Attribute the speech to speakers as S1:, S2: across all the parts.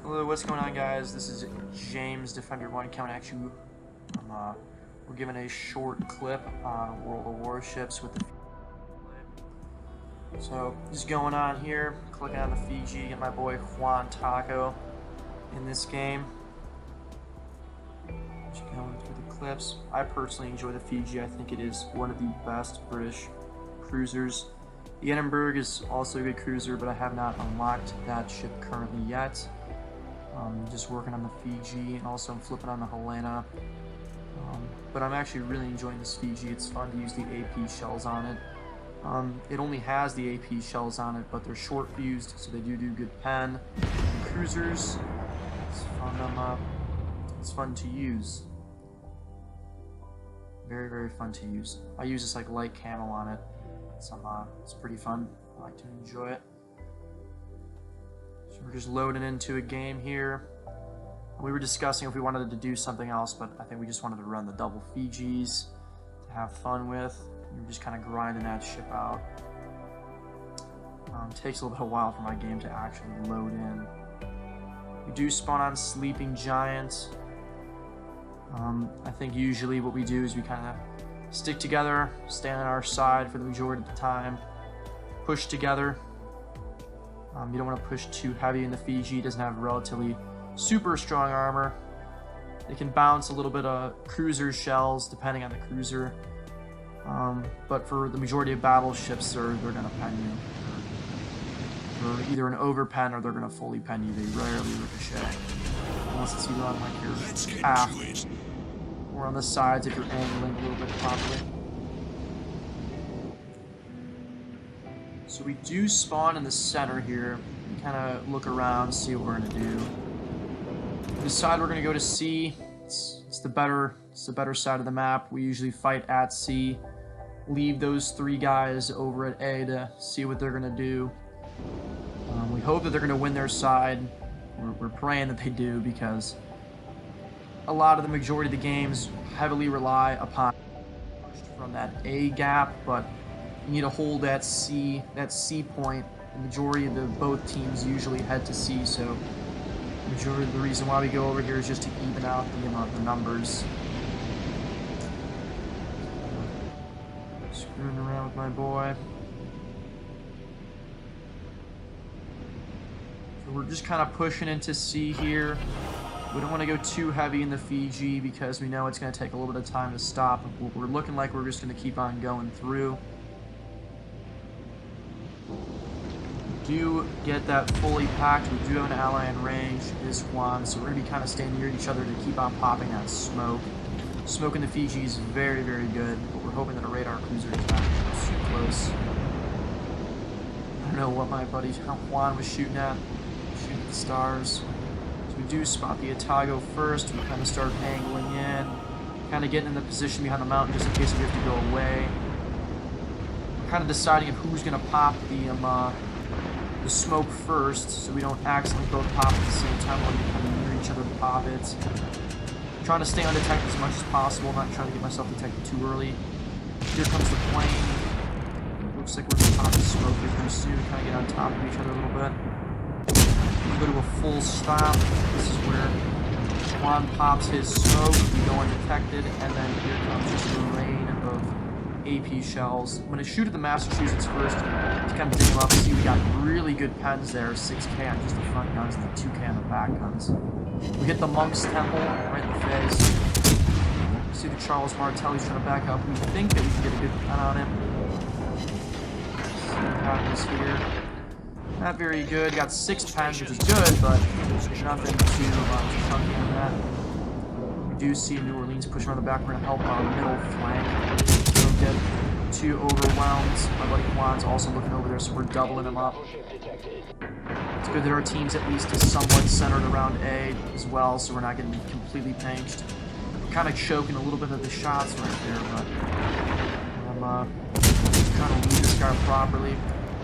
S1: Hello, what's going on, guys? This is James, Defender 1, coming at you. We're giving a short clip on World of Warships with the So, just going on here, clicking on the Fiji, get my boy Juan Taco in this game. Just going through the clips. I personally enjoy the Fiji. I think it is one of the best British cruisers. The Edinburgh is also a good cruiser, but I have not unlocked that ship currently yet. Just working on the Fiji, and also I'm flipping on the Helena. But I'm actually really enjoying this Fiji. It's fun to use the AP shells on it. It only has the AP shells on it, but they're short fused, so they do good pen. And cruisers, it's fun to use. Very, very fun to use. I use this like light camo on it. It's pretty fun. I like to enjoy it. So we're just loading into a game here. We were discussing if we wanted to do something else, but I think we just wanted to run the double Fijis to have fun with. We're just kind of grinding that ship out. Takes a little bit of a while for my game to actually load in. We do spawn on Sleeping Giant. I think usually what we do is we kind of stick together, stay on our side for the majority of the time, push together. You don't want to push too heavy in the Fiji. It doesn't have relatively super strong armor. They can bounce a little bit of cruiser shells depending on the cruiser. But for the majority of battleships, they're going to pen you. They're either an over pen or they're going to fully pen you. They rarely ricochet. Unless it's either on like your aft or on the sides if you're angling a little bit properly. So we do spawn in the center here. We kind of look around, see what we're going to do. We decide we're going to go to C. It's the better side of the map. We usually fight at C. Leave those three guys over at A to see what they're going to do. We hope that they're going to win their side. We're praying that they do, because a lot of the majority of the games heavily rely upon from that A gap, but you need to hold that C point. The majority of both teams usually head to C, so the majority of the reason why we go over here is just to even out the numbers. Screwing around with my boy. So we're just kind of pushing into C here. We don't want to go too heavy in the Fiji because we know it's going to take a little bit of time to stop. We're looking like we're just going to keep on going through. We do get that fully packed. We do have an ally in range, is Juan, so we're going to be kind of staying near each other to keep on popping that smoke. Smoke in the Fiji is very, very good, but we're hoping that a radar cruiser is not too close. I don't know what my buddy Juan was shooting at. Shooting at the stars. So we do spot the Otago first. We kind of start angling in, kind of getting in the position behind the mountain just in case we have to go away. We're kind of deciding if who's going to pop the smoke first, so we don't accidentally both pop at the same time when we come near each other to pop it. I'm trying to stay undetected as much as possible, not trying to get myself detected too early. Here comes the plane. Looks like we're going to pop the smoke here pretty soon, kind of get on top of each other a little bit. We go to a full stop. This is where Juan pops his smoke, we go undetected, and then here comes just a rain of AP shells. I'm going to shoot at the Massachusetts first to kind of dig them up. See, we got really good pens there, 6K on just the front guns and the 2K on the back guns. We hit the Monk's Temple right in the face. See the Charles Martelli's trying to back up. We think that we can get a good pen on him. See what happens here. Not very good. Got 6 pens, which is good, but nothing too chunky on that. We do see New Orleans push around the back. We're going to help our middle flank. Don't get too overwhelmed. My buddy Juan's also looking over there, so we're doubling him up. It's good that our team's at least is somewhat centered around A as well, so we're not getting completely pinched. We're kind of choking a little bit of the shots right there, but I'm trying to lead this guy properly.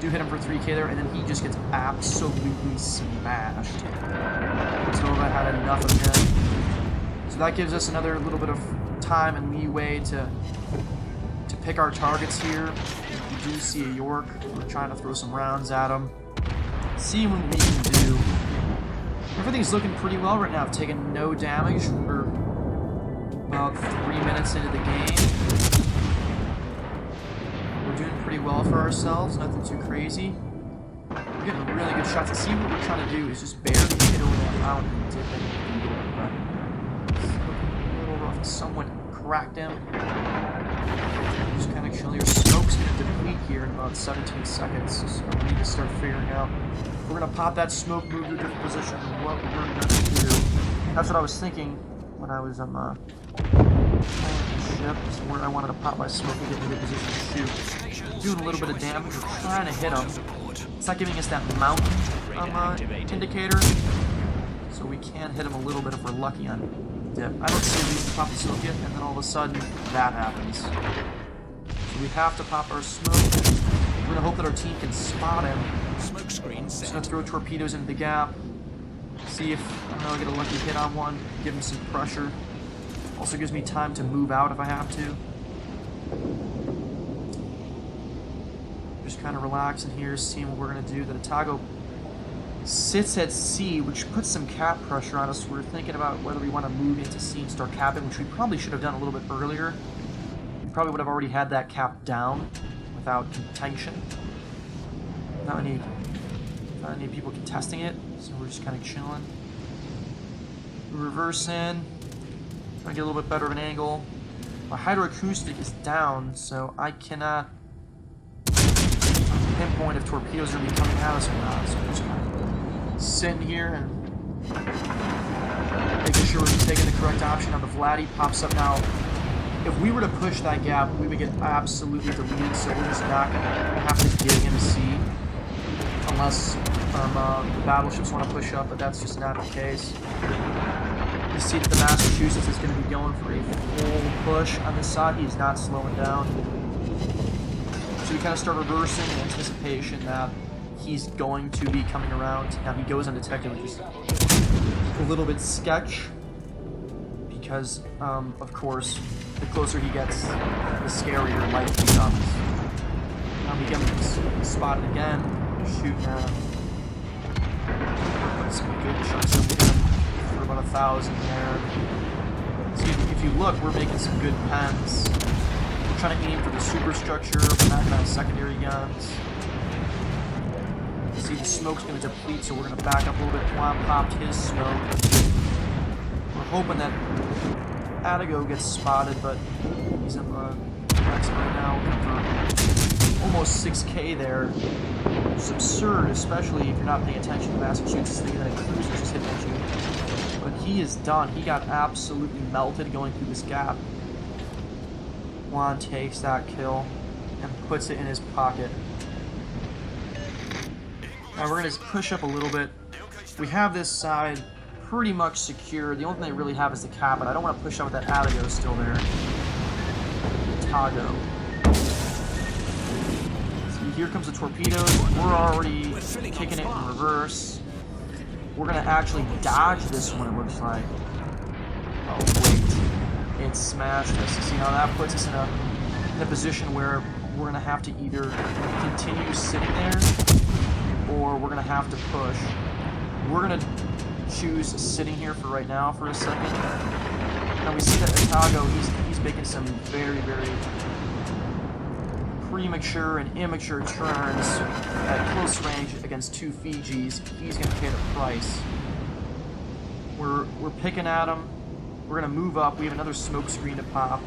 S1: Do hit him for 3K there, and then he just gets absolutely smashed. Tova had enough of him. So that gives us another little bit of time and leeway to pick our targets here. We do see a York. We're trying to throw some rounds at him. See what we can do. We're everything's looking pretty well right now. I've taken no damage. We're about 3 minutes into the game. We're doing pretty well for ourselves, nothing too crazy. We're getting really good shots. See, what we're trying to do is just barely get over that mountain and dip it. But it's looking a little rough. Someone cracked him. Just kind of chill here. Smoke's going to deplete here in about 17 seconds, so we need to start figuring out. We're going to pop that smoke, move to a different position, and what we're going to do. That's what I was thinking when I was on the ship, is where I wanted to pop my smoke and get in a good position to shoot. Doing a little bit of damage. We're trying to hit him. It's not giving us that mountain indicator, so we can hit him a little bit if we're lucky on dip. I don't see a reason to pop the smoke yet, and then all of a sudden, that happens. So we have to pop our smoke. We're going to hope that our team can spot him.
S2: Smoke screen set.
S1: Just going to throw torpedoes into the gap. See if, I don't know, I get a lucky hit on one. Give him some pressure. Also gives me time to move out if I have to. Just kind of relaxing here, seeing what we're going to do. The Otago sits at sea, which puts some cap pressure on us. We're thinking about whether we want to move into sea and start capping, which we probably should have done a little bit earlier. We probably would have already had that cap down without contention. Not any people contesting it, so we're just kind of chilling. We reverse in. Trying to get a little bit better of an angle. My hydroacoustic is down, so I cannot pinpoint if torpedoes are going to be coming at us or not. So I'm just kind of sitting here and making sure we're taking the correct option. Now the Vladdy pops up now. If we were to push that gap, we would get absolutely deleted, so we're just not going to have to get in to sea. Unless the battleships want to push up, but that's just not the case. You see that the Massachusetts is going to be going for a full push on this side. He's not slowing down. So we kind of start reversing in anticipation that he's going to be coming around. Now he goes undetected, which is a little bit sketch. Because, of course, the closer he gets, the scarier life becomes. Now we get him spotted again. Shooting at him. Put some good chunks of him for about 1,000 there. So if you look, we're making some good pens. We're trying to aim for the superstructure. We're knocking out secondary guns. See, the smoke's going to deplete, so we're going to back up a little bit. Juan popped his smoke. We're hoping that Atago gets spotted, but he's in the next right now. Looking for almost 6K there. It's absurd, especially if you're not paying attention to Massachusetts, thinking that a cruiser's just hitting at you. But he is done. He got absolutely melted going through this gap. Juan takes that kill and puts it in his pocket. Now we're going to push up a little bit. We have this side pretty much secure. The only thing they really have is the cap, but I don't want to push out with that Atago still there. Otago. Here comes the torpedoes. We're already kicking it in reverse. We're going to actually dodge this one, it looks like. Oh, wait. It smashed us. You see how that puts us in a position where we're going to have to either continue sitting there or we're going to have to push. We're going to choose sitting here for right now for a second. Now we see that Otago, he's making some very, very premature and immature turns at close range against two Fijis. He's going to pay the price. We're picking at him. We're going to move up. We have another smoke screen to pop.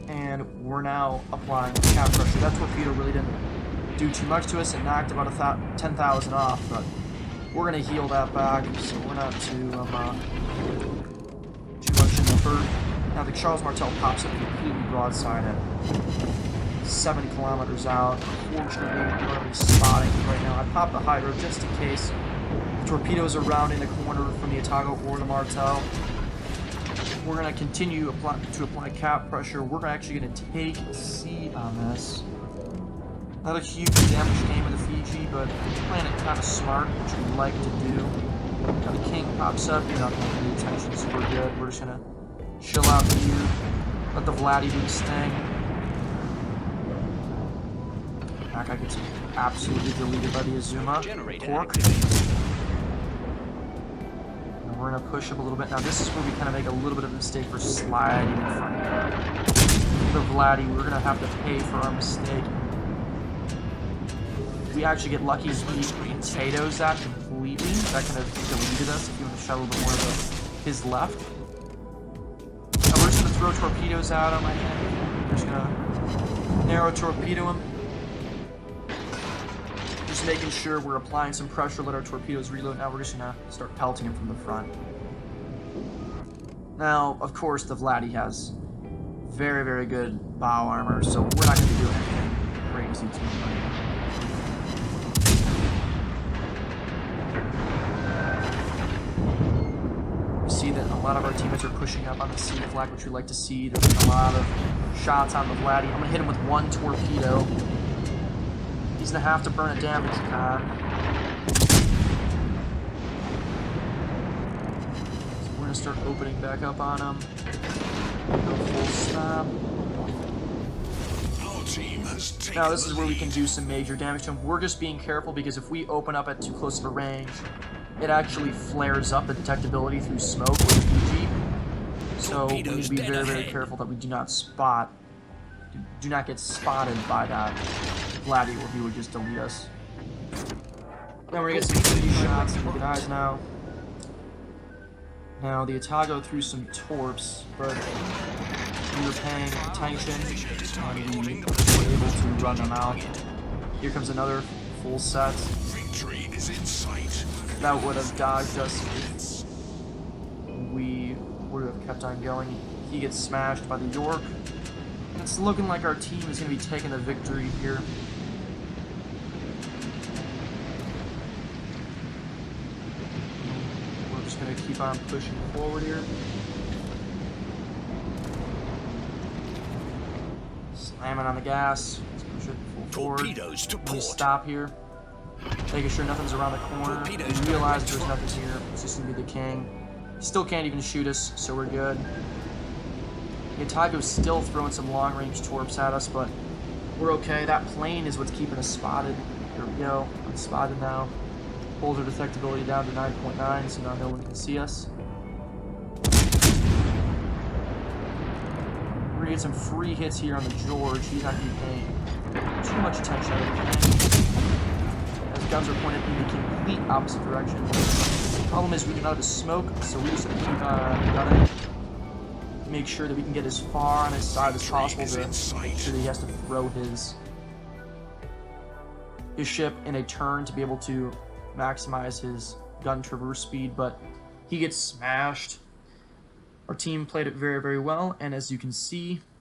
S1: And we're now applying cap pressure. That torpedo really didn't do too much to us. It knocked about 10,000 off, but we're going to heal that back, so we're not too much in the hurt. Now the Charles Martel pops up completely broadside at 70 kilometers out. Unfortunately, we're going to be spotting right now. I popped the hydro just in case the torpedoes are rounding the corner from the Otago or the Martel. We're going to continue to apply cap pressure. We're actually going to take C on this. Not a huge damage game with the Fiji, but playing it kind of smart, which we like to do. Now the King pops up. You're not going to pay attention, so we're good. We're just going to chill out here. Let the Vladdy do his thing. That guy gets absolutely deleted by the Azuma. Cork. we're going to push up a little bit. Now this is where we kind of make a little bit of a mistake for sliding in front here. The Vladdy, we're going to have to pay for our mistake. We actually get lucky and he potatoes that completely. That kind of deleted us if you want to shut a little bit more of his left. Now we're just going to throw torpedoes at him, I think. We're just going to narrow torpedo him. Just making sure we're applying some pressure, let our torpedoes reload. Now we're just going to start pelting him from the front. Now, of course, the Vladdy has very, very good bow armor, so we're not going to be doing anything crazy to him right now. See that a lot of our teammates are pushing up on the C flag, which we like to see. There's been a lot of shots on the Vladdy. I'm gonna hit him with one torpedo. He's gonna have to burn a damage con. So we're gonna start opening back up on him. Go full stop. Now this is where we can do some major damage to him. We're just being careful because if we open up at too close of a range, it actually flares up the detectability through smoke with the FIJI. So we need to be very, very careful that we do not get spotted by that Vladdy where he would just delete us. Then we're gonna get some FIJI shots and good eyes now. Now the Atago threw some torps, but we were paying attention and we were able to run them out. Here comes another full set.
S2: Victory is in sight.
S1: That would have dodged us if we would have kept on going. He gets smashed by the York. And it's looking like our team is going to be taking the victory here. We're just going to keep on pushing forward here. Slamming on the gas. Let's push it full forward.
S2: Torpedoes to port.
S1: Stop here. Making sure nothing's around the corner. We realize there's nothing here. It's just gonna be the king. He still can't even shoot us, so we're good. Atago's still throwing some long-range torps at us, but we're okay. That plane is what's keeping us spotted. Here we go. I'm spotted now. Pulls our detectability down to 9.9, so now no one can see us. We're gonna get some free hits here on the George. He's not gonna be paying too much attention to the plane. Guns are pointed in the complete opposite direction. The problem is we get out of smoke, so we just have to keep gunning. Make sure that we can get as far on his side as possible to make sure that he has to throw his ship in a turn to be able to maximize his gun traverse speed, but he gets smashed. Our team played it very, very well, and as you can see,